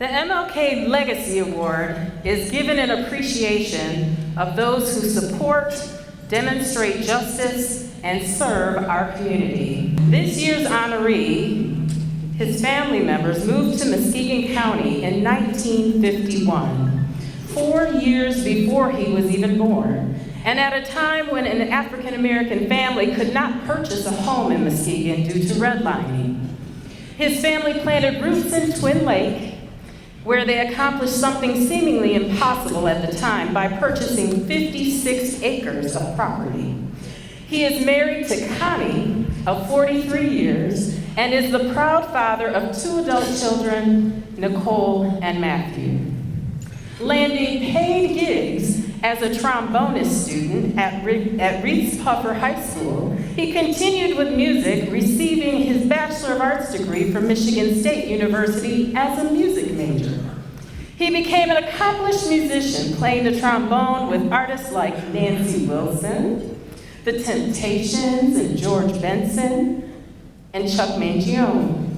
The MLK Legacy Award is given in appreciation of those who support, demonstrate justice, and serve our community. This year's honoree, his family members moved to Muskegon County in 1951, 4 years before he was even born, and at a time when an African American family could not purchase a home in Muskegon due to redlining. His family planted roots in Twin Lake, where they accomplished something seemingly impossible at the time by purchasing 56 acres of property. He is married to Connie of 43 years and is the proud father of 2 adult children, Nicole and Matthew. Landing paid gigs as a trombonist student at Reese Puffer High School, he continued with music, receiving his Bachelor of Arts degree from Michigan State University as a music major. He became an accomplished musician, playing the trombone with artists like Nancy Wilson, The Temptations, and George Benson, and Chuck Mangione.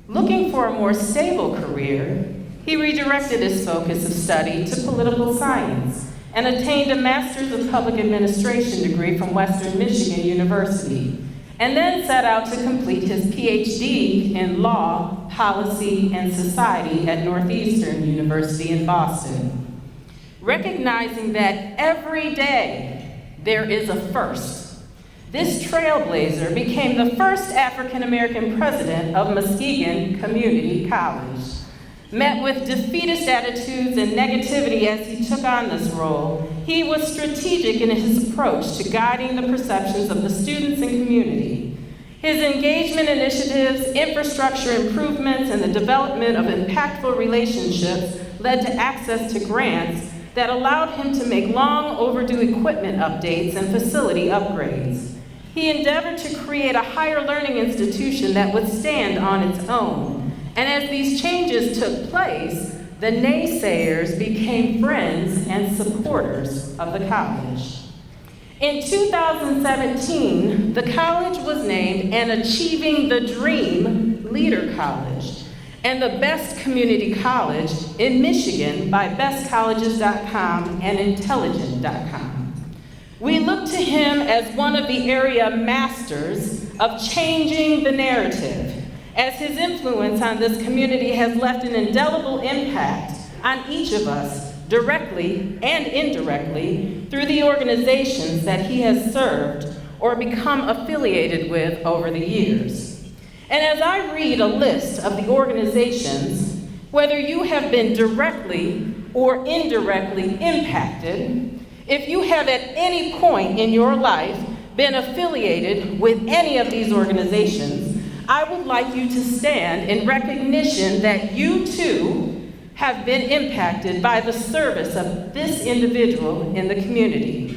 Looking for a more stable career, he redirected his focus of study to political science and attained a Master's of Public Administration degree from Western Michigan University, and then set out to complete his PhD in law, policy, and society at Northeastern University in Boston. Recognizing that every day there is a first, this trailblazer became the first African American president of Muskegon Community College. Met with defeatist attitudes and negativity as he took on this role, he was strategic in his approach to guiding the perceptions of the students and community. His engagement initiatives, infrastructure improvements, and the development of impactful relationships led to access to grants that allowed him to make long overdue equipment updates and facility upgrades. He endeavored to create a higher learning institution that would stand on its own. And as these changes took place, the naysayers became friends and supporters of the college. In 2017, the college was named an Achieving the Dream Leader College and the best community college in Michigan by bestcolleges.com and intelligent.com. We look to him as one of the area masters of changing the narrative, as his influence on this community has left an indelible impact on each of us, directly and indirectly, through the organizations that he has served or become affiliated with over the years. And as I read a list of the organizations, whether you have been directly or indirectly impacted, if you have at any point in your life been affiliated with any of these organizations, I would like you to stand in recognition that you too have been impacted by the service of this individual in the community.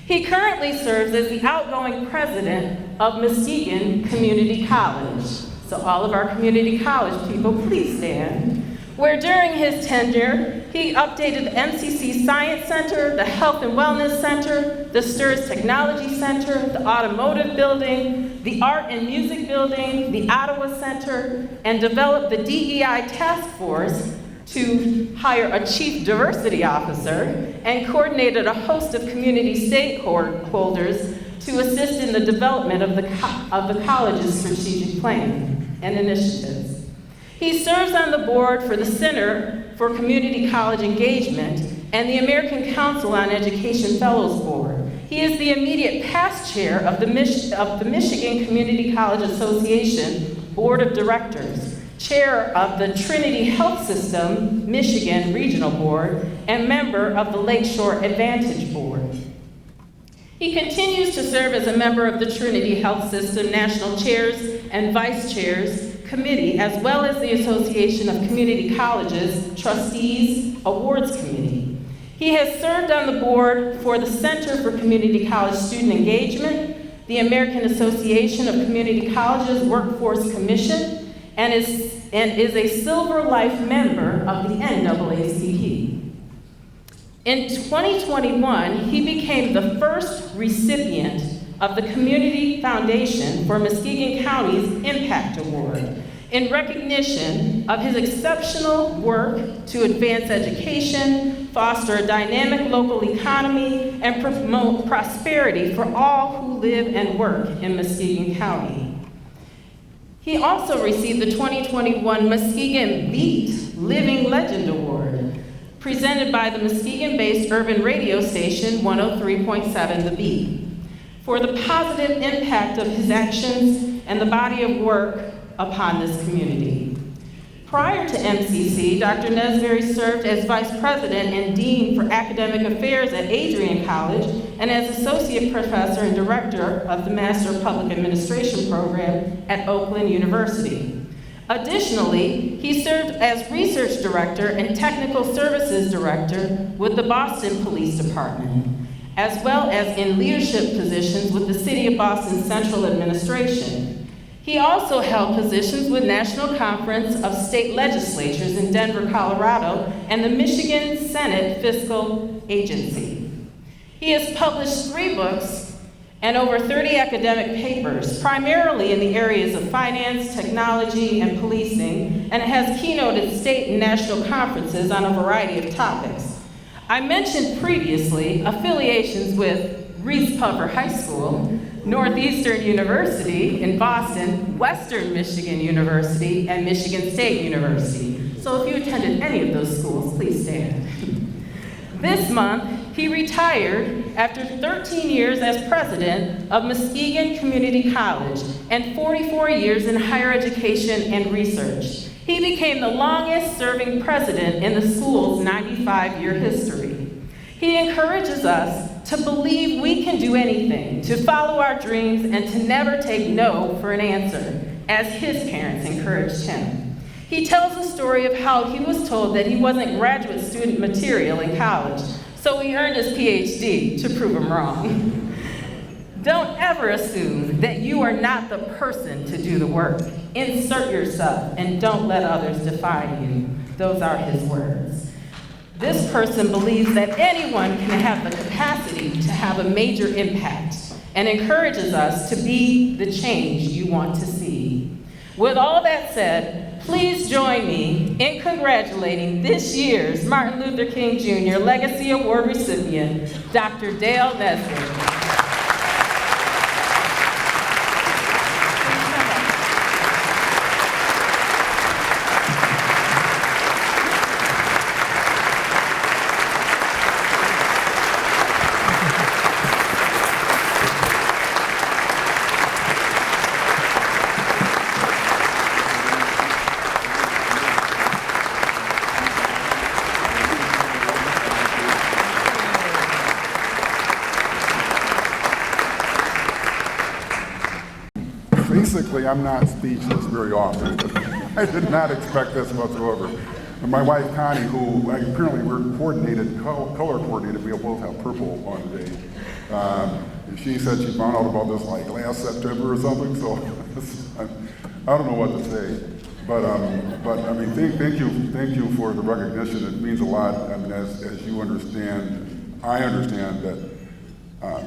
He currently serves as the outgoing president of Muskegon Community College. So all of our community college people, please stand. Where during his tenure, he updated the MCC Science Center, the Health and Wellness Center, the STIRS Technology Center, the Automotive Building, the Art and Music Building, the Ottawa Center, and developed the DEI Task Force to hire a Chief Diversity Officer, and coordinated a host of community stakeholders to assist in the development of the college's strategic plan and initiatives. He serves on the board for the Center for Community College Engagement and the American Council on Education Fellows Board. He is the immediate past chair of the Michigan Community College Association Board of Directors, chair of the Trinity Health System Michigan Regional Board, and member of the Lakeshore Advantage Board. He continues to serve as a member of the Trinity Health System National Chairs and Vice Chairs Committee, as well as the Association of Community Colleges Trustees Awards Committee. He has served on the board for the Center for Community College Student Engagement, the American Association of Community Colleges Workforce Commission, and is a Silver Life member of the NAACP. In 2021, he became the first recipient of the Community Foundation for Muskegon County's Impact Award. in recognition of his exceptional work to advance education, foster a dynamic local economy, and promote prosperity for all who live and work in Muskegon County. He also received the 2021 Muskegon Beat Living Legend Award, presented by the Muskegon-based urban radio station 103.7 The Beat, for the positive impact of his actions and the body of work upon this community. Prior to MCC, Dr. Nesbary served as Vice President and Dean for Academic Affairs at Adrian College and as Associate Professor and Director of the Master of Public Administration program at Oakland University. Additionally, he served as Research Director and Technical Services Director with the Boston Police Department, as well as in leadership positions with the City of Boston Central Administration. He also held positions with National Conference of State Legislatures in Denver, Colorado, and the Michigan Senate Fiscal Agency. He has published 3 books and over 30 academic papers, primarily in the areas of finance, technology, and policing, and has keynoted state and national conferences on a variety of topics. I mentioned previously affiliations with Reese Puffer High School, Northeastern University in Boston, Western Michigan University, and Michigan State University. So if you attended any of those schools, please stand. This month, he retired after 13 years as president of Muskegon Community College and 44 years in higher education and research. He became the longest serving president in the school's 95-year history. He encourages us to believe we can do anything, to follow our dreams, and to never take no for an answer, as his parents encouraged him. He tells the story of how he was told that he wasn't graduate student material in college, so he earned his PhD to prove him wrong. Don't ever assume that you are not the person to do the work. Insert yourself and don't let others define you. Those are his words. This person believes that anyone can have the capacity to have a major impact and encourages us to be the change you want to see. With all that said, please join me in congratulating this year's Martin Luther King Jr. Legacy Award recipient, Dr. Dale Nesbary. Basically, I'm not speechless very often. I did not expect this whatsoever. And my wife, Connie, who apparently we're color coordinated, we both have purple on today. She said she found out about this like last September or something, so I don't know what to say. But I mean, thank you for the recognition. It means a lot. I mean, as you understand, I understand that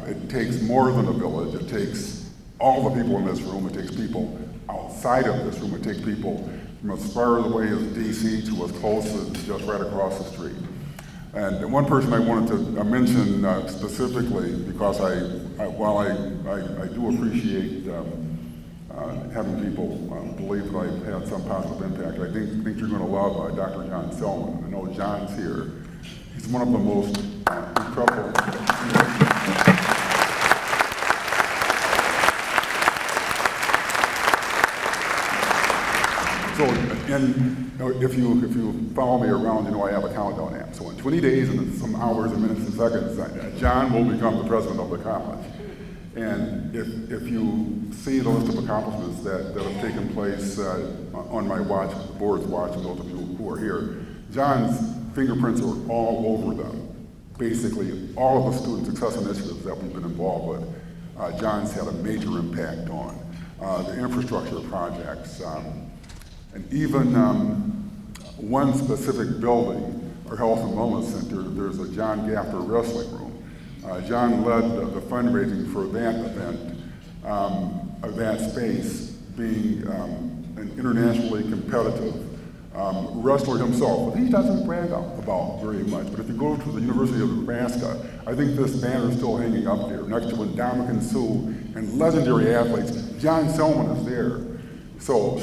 it takes more than a village. It takes all the people in this room. It takes people outside of this room. It takes people from as far away as DC to as close as just right across the street. And one person I wanted to mention specifically, because while I do appreciate having people believe that I've had some positive impact, I think you're going to love Dr. John Selman. I know John's here. He's one of the most incredible. So, and if you follow me around, you know I have a countdown app. So in 20 days and some hours and minutes and seconds, John will become the president of the college. And if you see the list of accomplishments that have taken place on my watch, the board's watch, and those of you who are here, John's fingerprints are all over them. Basically, all of the student success initiatives that we've been involved with, John's had a major impact on. The infrastructure projects, and even one specific building, our Health and Wellness Center, there's a John Gaffer wrestling room. John led the fundraising for that event, of that space being an internationally competitive wrestler himself, but he doesn't brag about very much. But if you go to the University of Nebraska, I think this banner is still hanging up there, next to Ndamukong Suh and legendary athletes. John Selman is there, so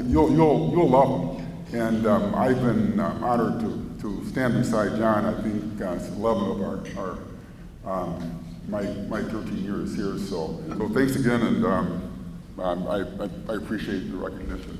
you'll love him. And I've been honored to stand beside John. I think 11 of my 13 years here. So thanks again, and I appreciate the recognition.